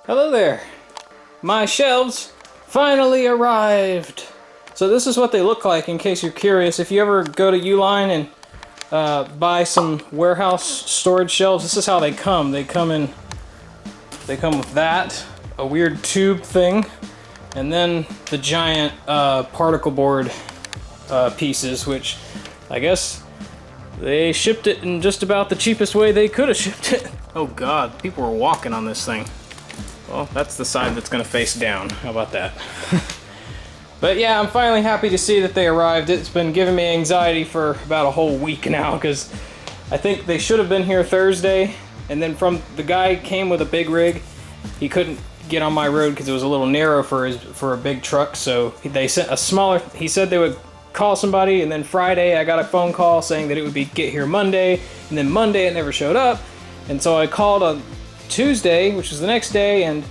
Hello there. My shelves finally arrived. So this is what they look like in case you're curious. If you ever go to Uline and buy some warehouse storage shelves, this is how they come. They come with that, a weird tube thing, and then the giant particle board pieces, which I guess they shipped it in just about the cheapest way they could have shipped it. Oh God, people were walking on this thing. Well, that's the side that's gonna face down. How about that? But yeah, I'm finally happy to see that they arrived. It's been giving me anxiety for about a whole week now, because I think they should have been here Thursday, and then the guy came with a big rig. He couldn't get on my road because it was a little narrow for a big truck, so they sent a smaller, he said they would call somebody, and then Friday I got a phone call saying that it would get here Monday, and then Monday it never showed up, and so I called on Tuesday, which was the next day, and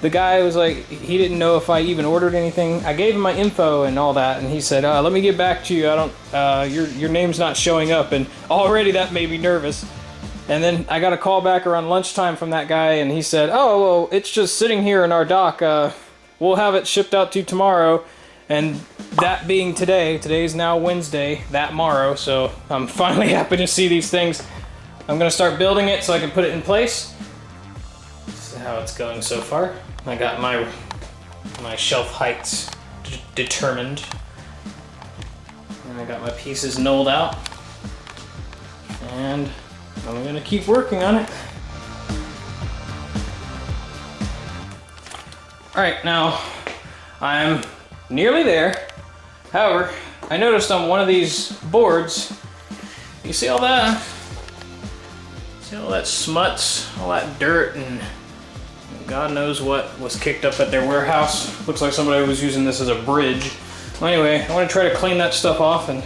the guy was like, he didn't know if I even ordered anything. I gave him my info and all that, and he said, let me get back to you. I don't, your name's not showing up, and already that made me nervous. And then I got a call back around lunchtime from that guy, and he said, oh, well, it's just sitting here in our dock. We'll have it shipped out to you tomorrow. And that being today's now Wednesday, that tomorrow, so I'm finally happy to see these things. I'm gonna start building it so I can put it in place. This is how it's going so far. I got my shelf heights determined. And I got my pieces knolled out. And I'm gonna keep working on it. All right, now I'm nearly there. However, I noticed on one of these boards, you see all that? See all that smuts, all that dirt, and God knows what was kicked up at their warehouse. Looks like somebody was using this as a bridge. Well, anyway, I want to try to clean that stuff off, and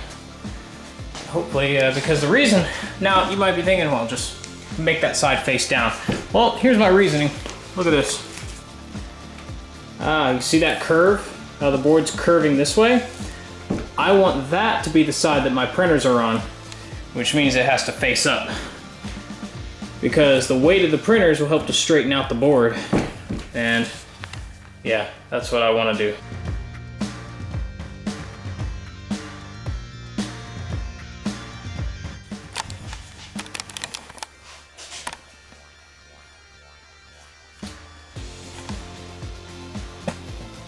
hopefully, because the reason, now you might be thinking, well, just make that side face down. Well, here's my reasoning. Look at this. You see that curve? How the board's curving this way? I want that to be the side that my printers are on, which means it has to face up, because the weight of the printers will help to straighten out the board. And yeah, that's what I want to do.